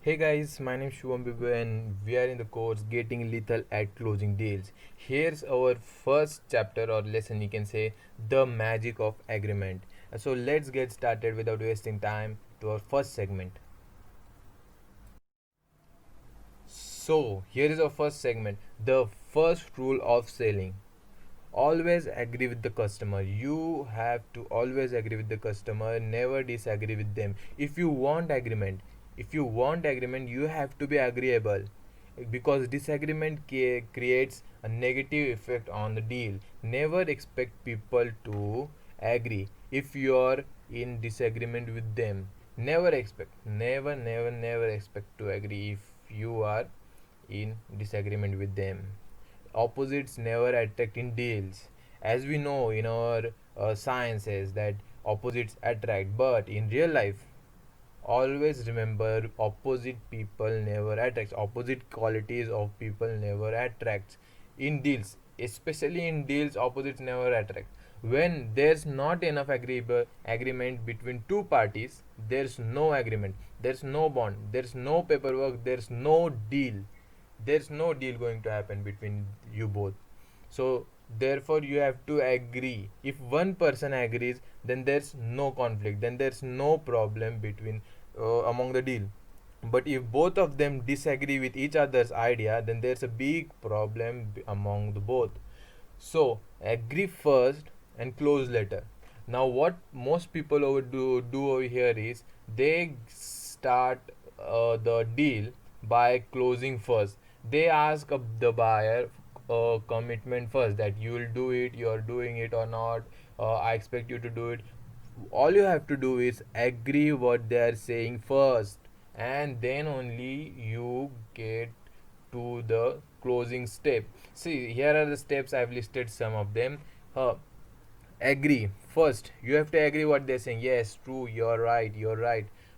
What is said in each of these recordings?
Hey guys, my name is Shubham Bibu and we are in the course Getting Lethal at Closing Deals. Here's our first chapter or lesson, you can say, the magic of agreement. So let's get started without wasting time to our first segment. So here is our first segment, the first rule of selling. Always agree with the customer. You have to always agree with the customer, never disagree with them. If you want agreement, you have to be agreeable, because disagreement creates a negative effect on the deal. Never expect people to agree if you are in disagreement with them. Never expect to agree if you are in disagreement with them. Opposites never attract in deals. As we know in our sciences that opposites attract, but in real life, always remember, opposite people never attracts. Opposite qualities of people never attracts in deals. Especially in deals, opposites never attract. When there's not enough agreement between two parties, there's no agreement, there's no bond, there's no paperwork, there's no deal going to happen between you both. So therefore you have to agree. If one person agrees, then there's no conflict, then there's no problem between among the deal. But if both of them disagree with each other's idea, then there's a big problem among the both. So agree first and close later. Now what most people do over here is they start the deal by closing first. They ask the buyer commitment first, that you will do it, you are doing it or not. I expect you to do it. All you have to do is agree what they are saying first, and then only you get to the closing step. See, here are the steps. I've listed some of them. uh, Agree first. You have to agree what they're saying. Yes, true, you're right,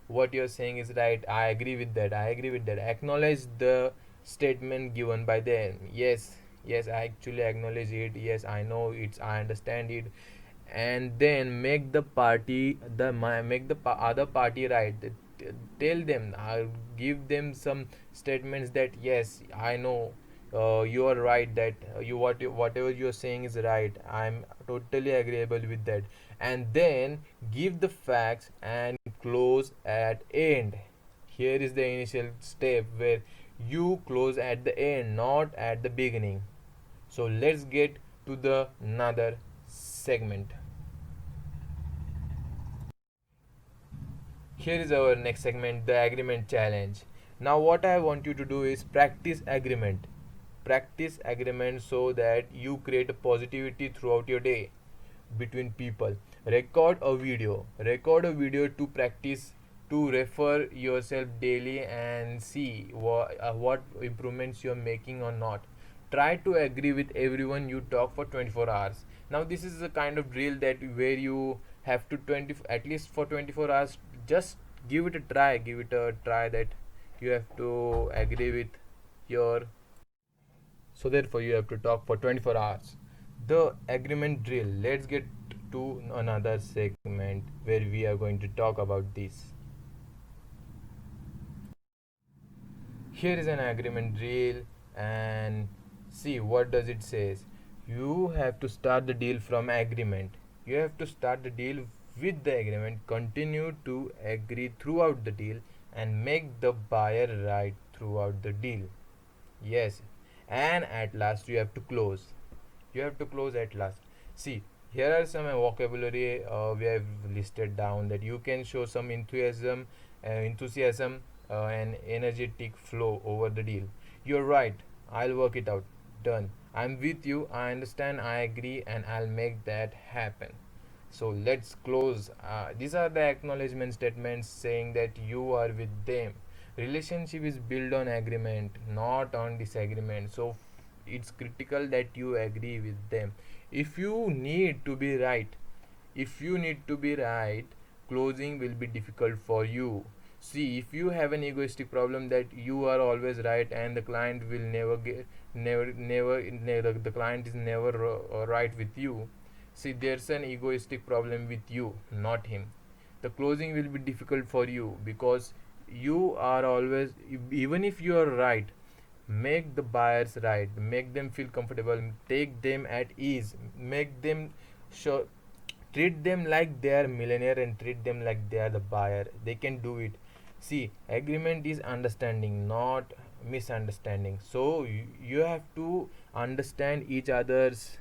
what you're saying is right, I agree with that. Acknowledge the statement given by them. Yes, I actually acknowledge it. Yes, I know it's, I understand it. And then make the other party right. Tell them, give them some statements that yes, I know, you are right, that whatever you're saying is right, I'm totally agreeable with that. And then give the facts and close at end. Here is the initial step where you close at the end, not at the beginning. So let's get to the another segment. Here is our next segment, the agreement challenge. Now, what I want you to do is practice agreement. Practice agreement so that you create a positivity throughout your day between people. Record a video to practice, to refer yourself daily and see what improvements you're making or not. Try to agree with everyone you talk for 24 hours. Now this is a kind of drill that where you have to 20 at least for 24 hours. Just give it a try that you have to agree with your, so therefore you have to talk for 24 hours. The agreement drill. Let's get to another segment where we are going to talk about this. Here is an agreement drill, and see what does it says. You have to start the deal from agreement. You have to start the deal with the agreement, continue to agree throughout the deal, and make the buyer right throughout the deal. Yes, and at last you have to close. You have to close at last. See, here are some vocabulary we have listed down, that you can show some enthusiasm and energetic flow over the deal. You're right, I'll work it out. Done. I'm with you, I understand, I agree, and I'll make that happen. So let's close. These are the acknowledgement statements saying that you are with them. Relationship is built on agreement, not on disagreement. So it's critical that you agree with them. If you need to be right, if you need to be right, closing will be difficult for you. See, if you have an egoistic problem that you are always right and the client will never get, never, the client is never right with you. See, there's an egoistic problem with you, not him. The closing will be difficult for you because you are always, even if you are right, make the buyers right, make them feel comfortable, take them at ease, make them sure, treat them like they are millionaire and treat them like they are the buyer. They can do it. See, agreement is understanding, not misunderstanding. So you have to understand each other's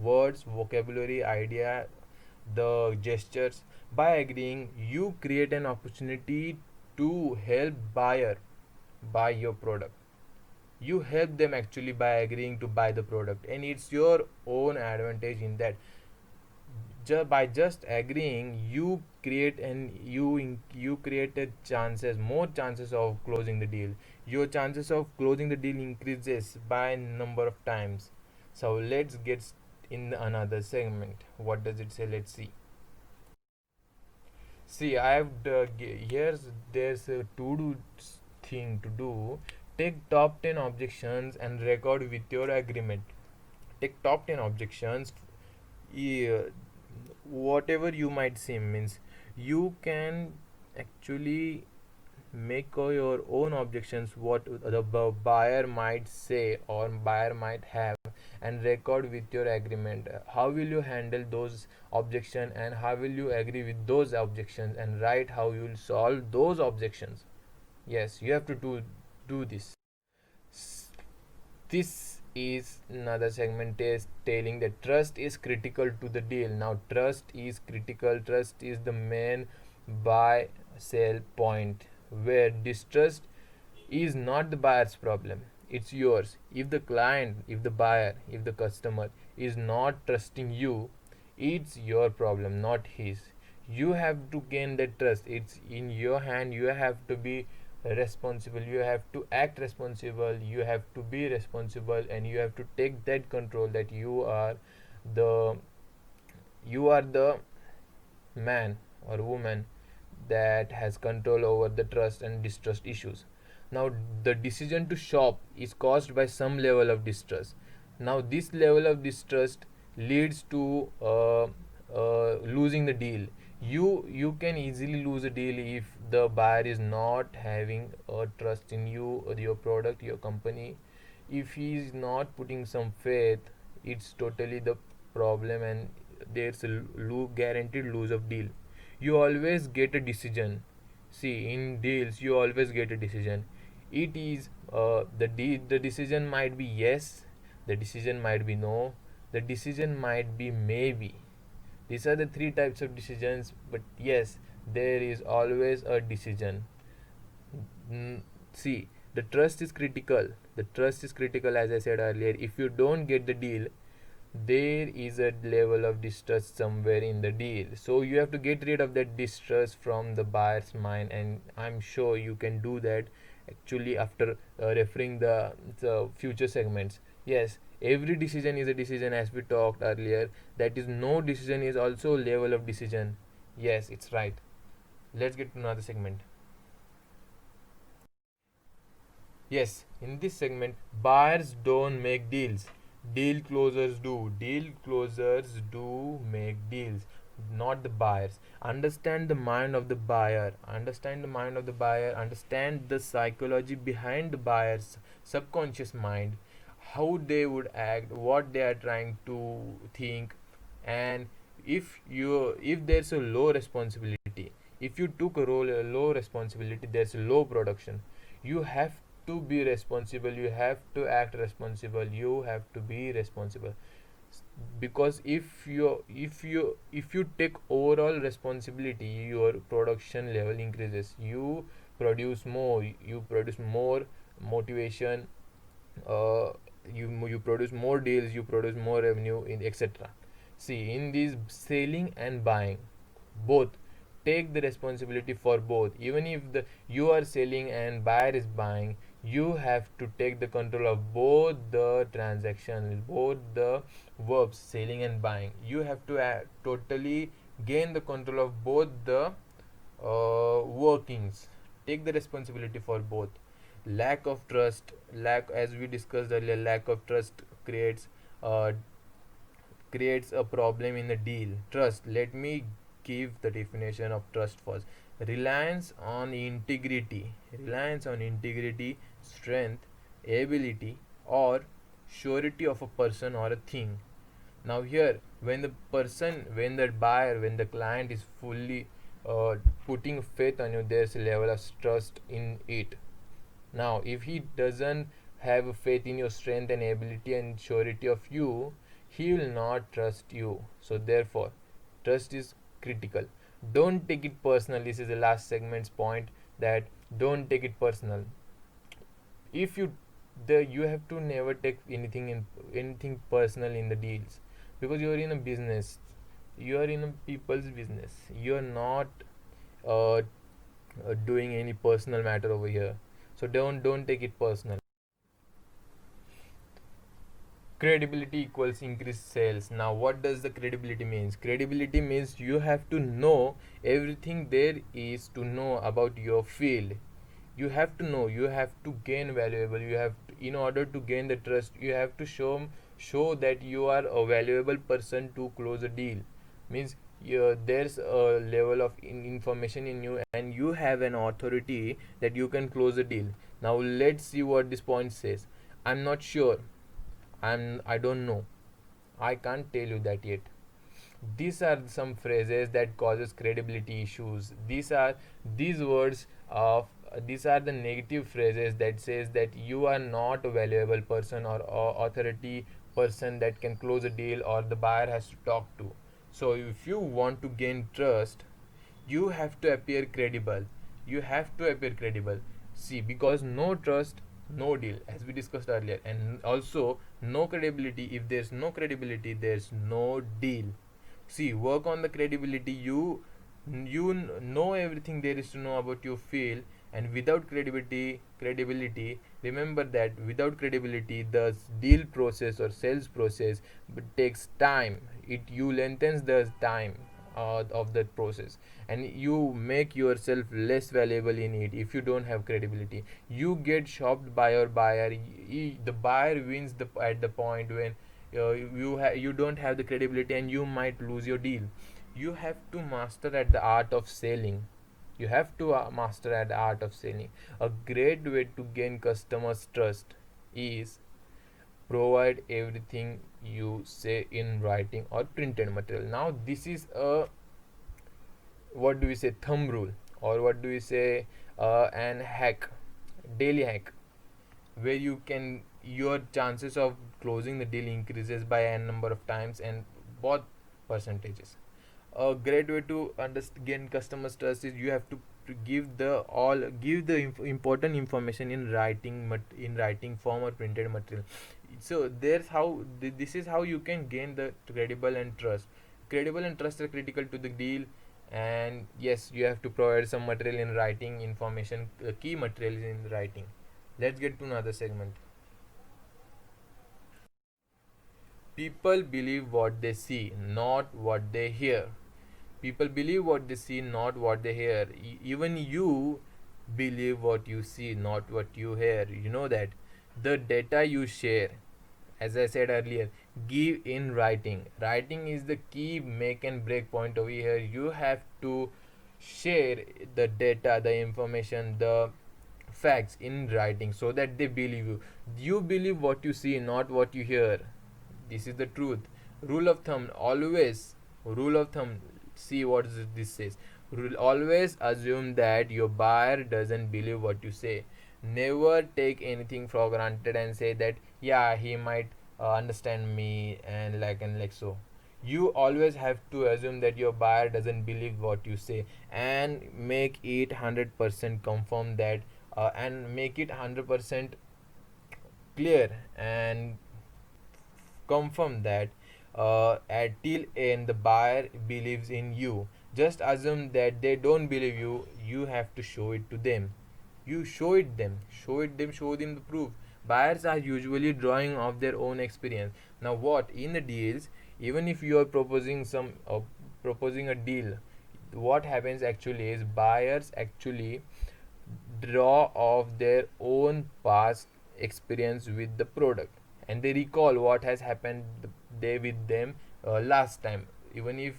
words, vocabulary, idea, the gestures. By agreeing, you create an opportunity to help buyer buy your product. You help them actually by agreeing to buy the product, and it's your own advantage in that. By just agreeing, you created chances, more chances of closing the deal. Your chances of closing the deal increases by number of times. So let's get in another segment. What does it say? Let's see. See, I have here's there's a to do thing to do. Take top 10 objections and record with your agreement. Take top 10 objections. Yeah, whatever you might see means, you can actually make your own objections, what the buyer might say or buyer might have, and record with your agreement. How will you handle those objections and how will you agree with those objections, and write how you will solve those objections. Yes, you have to do this. This is another segment is telling that trust is critical to the deal. Now trust is critical. Trust is the main buy sell point, where distrust is not the buyer's problem, it's yours. If the client, if the buyer, if the customer is not trusting you, it's your problem, not his. You have to gain that trust. It's in your hand. You have to be responsible, you have to act responsible, you have to be responsible, and you have to take that control that the you are the man or woman that has control over the trust and distrust issues. Now the decision to shop is caused by some level of distrust. Now this level of distrust leads to losing the deal. You can easily lose a deal if the buyer is not having a trust in you or your product, your company. If he is not putting some faith, it's totally the problem, and there's a guaranteed lose of deal. You always get a decision. See, in deals you always get a decision. It is the decision might be yes, the decision might be no, the decision might be maybe. These are the three types of decisions, but yes, there is always a decision. See, the trust is critical. The trust is critical, as I said earlier. If you don't get the deal, there is a level of distrust somewhere in the deal. So you have to get rid of that distrust from the buyer's mind, and I'm sure you can do that actually after referring the future segments. Yes, every decision is a decision, as we talked earlier. That is, no decision is also level of decision. Yes, it's right. Let's get to another segment. Yes, in this segment, buyers don't make deals. Deal closers do. Deal closers do make deals, not the buyers. Understand the mind of the buyer. Understand the mind of the buyer. Understand the psychology behind the buyer's subconscious mind, how they would act, what they are trying to think, and if there's a low responsibility, if you took a low responsibility, there's a low production. You have to be responsible, you have to act responsible, you have to be responsible. Because if you take overall responsibility, your production level increases, you produce more motivation, uh, you produce more deals, you produce more revenue in etc. See, in these selling and buying, both take the responsibility for both. Even if you are selling and buyer is buying, you have to take the control of both the transaction, both the verbs, selling and buying. You have to totally gain the control of both the workings. Take the responsibility for both. Lack of trust, lack, as we discussed earlier, lack of trust uh, creates a problem in the deal. Trust, let me give the definition of trust first. reliance on integrity, strength, ability, or surety of a person or a thing. Now here, when the buyer, when the client is fully uh, putting faith on you, there's a level of trust in it. Now if he doesn't have faith in your strength and ability and surety of you, he will not trust you. So therefore, trust is critical. Don't take it personal. This is the last segment's point, that don't take it personal. If you you have to never take anything personal in the deals, because you are in a business, you are in a people's business, you are not uh, doing any personal matter over here. So don't take it personal. Credibility equals increased sales. Now what does the credibility means? Credibility means you have to know everything there is to know about your field. You have to know, you have to gain valuable, you have to, in order to gain the trust, you have to show that you are a valuable person to close a deal. Means there's a level of information in you, and you have an authority that you can close a deal. Now let's see what this point says. I'm not sure, I don't know, I can't tell you that yet. These are some phrases that causes credibility issues. These words of these are the negative phrases that says that you are not a valuable person or authority person that can close a deal or the buyer has to talk to. So if you want to gain trust, you have to appear credible. You have to appear credible. See, because no trust, no deal, as we discussed earlier, and also no credibility. If there's no credibility, there's no deal. See, work on the credibility. You know everything there is to know about your field, and without credibility, remember that without credibility, the deal process or sales process takes time. It you lengthens the time of that process, and you make yourself less valuable in it. If you don't have credibility, you get shopped by your buyer. The buyer wins at the point when you don't have the credibility, and you might lose your deal. You have to master at the art of selling. You have to master at the art of selling. A great way to gain customers trust is provide everything you say in writing or printed material. Now this is a, what do we say, thumb rule, or what do we say, an hack, daily hack, where you can, your chances of closing the deal increases by n number of times, and both percentages. A great way to gain customers trust is you have to give the important information in writing form or printed material. So this is how you can gain the credible and trust are critical to the deal. And yes, you have to provide some material in writing information, key materials in writing. Let's get to another segment. People believe what they see, not what they hear. People believe what they see, not what they hear. Even you believe what you see, not what you hear. You know that. The data you share, as I said earlier, give in writing. Writing is the key make and break point over here. You have to share the data, the information, the facts in writing so that they believe you. You believe what you see, not what you hear. This is the truth. Rule of thumb, always, rule of thumb, see what this says. Always assume that your buyer doesn't believe what you say. Never take anything for granted and say that yeah, he might understand me and like so. You always have to assume that your buyer doesn't believe what you say, and make it 100% confirm that, and make it 100% clear and confirm that at till end the buyer believes in you. Just assume that they don't believe you. You have to show it to them. You show them the proof. Buyers are usually drawing of their own experience. Now what in the deals, even if you are proposing a deal, what happens actually is buyers actually draw of their own past experience with the product, and they recall what has happened they with them last time. Even if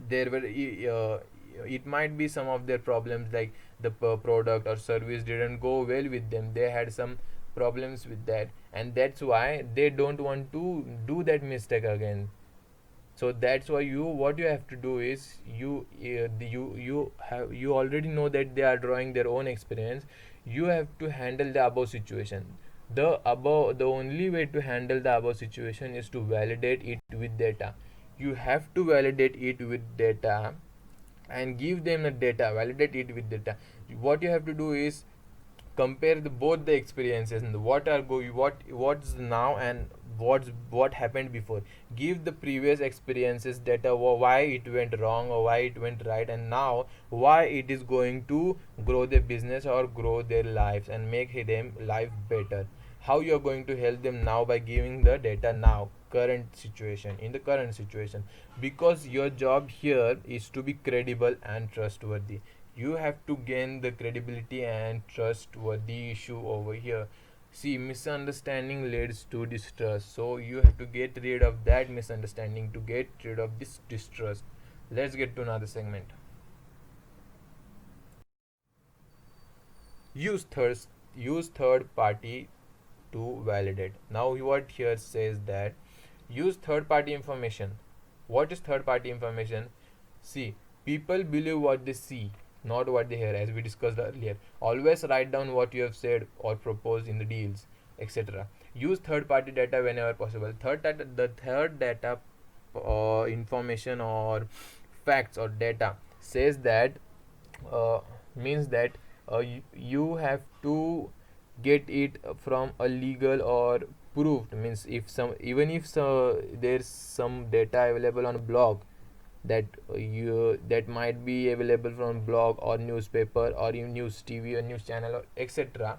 there were it might be some of their problems, like the product or service didn't go well with them, they had some problems with that, and that's why they don't want to do that mistake again. So that's why what you have to do is you already know that they are drawing their own experience. You have to handle the above situation. The only way to handle the above situation is to validate it with data. You have to validate it with data and give them the data, validate it with data. What you have to do is compare both the experiences and what's now and what happened before. Give the previous experiences data, why it went wrong or why it went right, and now why it is going to grow their business or grow their lives and make them life better. How you are going to help them now by giving the data now, current situation, in the current situation, because your job here is to be credible and trustworthy. You have to gain the credibility and trustworthy issue over here. See, misunderstanding leads to distrust, so you have to get rid of that misunderstanding to get rid of this distrust. Let's get to another segment. Use third use third party to validate. Now what here says that use third party information. What is third party information? See, people believe what they see, not what they hear, as we discussed earlier. Always write down what you have said or proposed in the deals, etc. Use third party data whenever possible. The third data information or facts or data says that means that you have to get it from a legal or proved, means if some, even if there's some data available on a blog, that that might be available from blog or newspaper or even news TV or news channel or etc.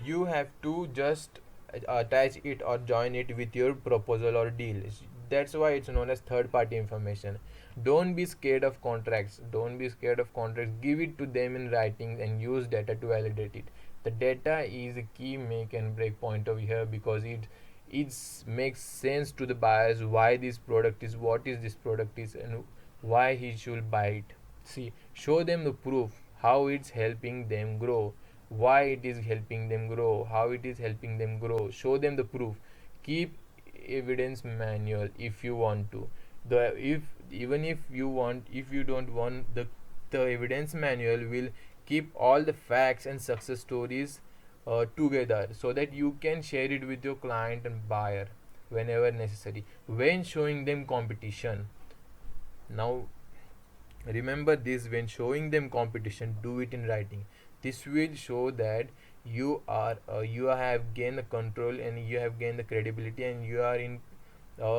You have to just attach it or join it with your proposal or deal. That's why it's known as third party information. Don't be scared of contracts. Give it to them in writing and use data to validate it. The data is a key make and break point over here, because it makes sense to the buyers why this product is, what is this product is, and why he should buy it. See, show them the proof, how it's helping them grow, why it is helping them grow, how it is helping them grow. Show them the proof. Keep evidence manual if you want to. The if Even if you don't want, the evidence manual will keep all the facts and success stories together, so that you can share it with your client and buyer whenever necessary. When showing them competition, now remember this, when showing them competition, do it in writing. This will show that you have gained the control and you have gained the credibility, and you are in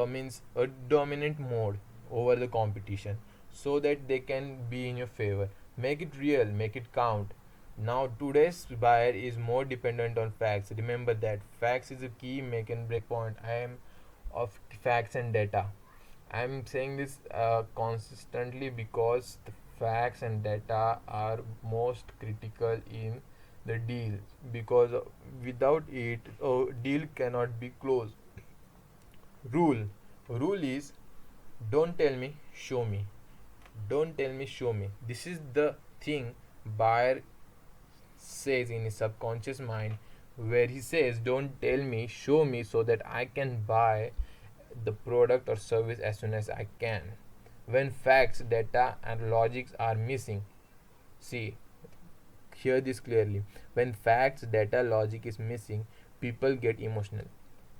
means a dominant mode over the competition, so that they can be in your favor. Make it real, make it count. Now today's buyer is more dependent on facts. Remember that facts is a key make and break point. I am of facts and data. I am saying this consistently, because the facts and data are most critical in the deal, because without it a deal cannot be closed. Rule is, don't tell me, show me. Don't tell me, show me. This is the thing buyer says in his subconscious mind, where he says, don't tell me, show me, so that I can buy the product or service as soon as I can. When facts, data, and logics are missing, see, hear this clearly. When facts, data, logic is missing, people get emotional.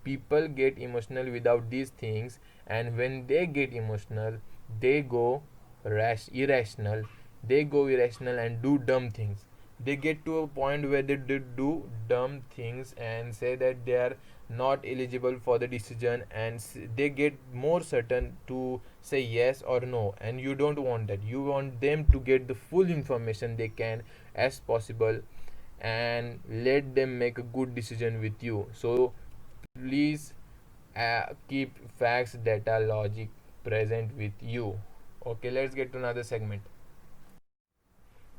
People get emotional without these things, and when they get emotional, they go irrational. They go irrational and do dumb things. They get to a point where they do dumb things and say that they are not eligible for the decision, and they get more certain to say yes or no, and you don't want that. You want them to get the full information they can as possible, and let them make a good decision with you. So please keep facts, data, logic present with you. Okay, let's get to another segment.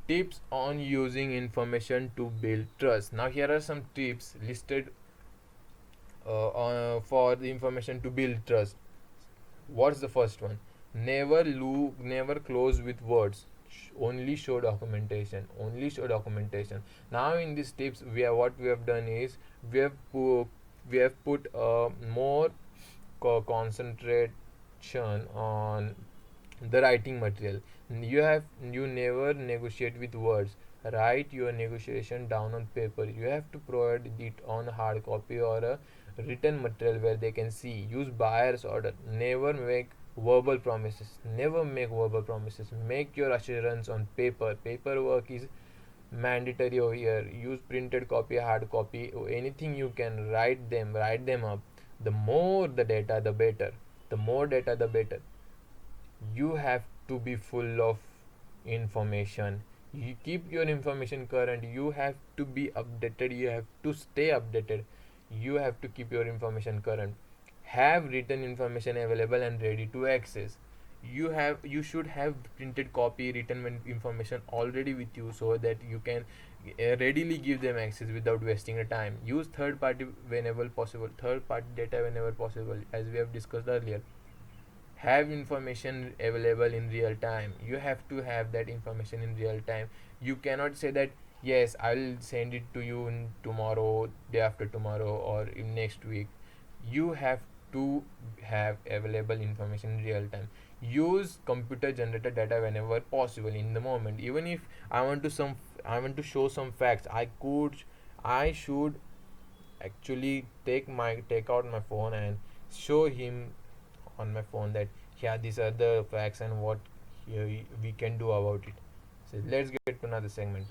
Tips on using information to build trust. Now here are some tips listed for the information to build trust. What's the first one? Never close with words. only show documentation, only show documentation. Now in these tips, what we have done is we have put, more concentration on the writing material. You never negotiate with words. Write your negotiation down on paper. You have to provide it on hard copy or a written material where they can see. Use buyer's order. Never make verbal promises. Never make verbal promises. Make your assurance on paper. Paperwork is mandatory over here. Use printed copy, hard copy, anything you can. Write them up. The more the data, the better. The more data, the better. You have to be full of information. You keep your information current. You have to be updated. You have to stay updated. You have to keep your information current. Have written information available and ready to access. You should have printed copy, written information already with you, so that you can readily give them access without wasting the time. Use third party whenever possible, third party data whenever possible, as we have discussed earlier. Have information available in real time. You have to have that information in real time. You cannot say that yes, I'll send it to you in tomorrow, day after tomorrow, or in next week. You have to have available information in real time. Use computer generated data whenever possible, in the moment. Even if I want to show some facts, I should actually take out my phone and show him on my phone that yeah, these are the facts and what we can do about it. So let's get to another segment.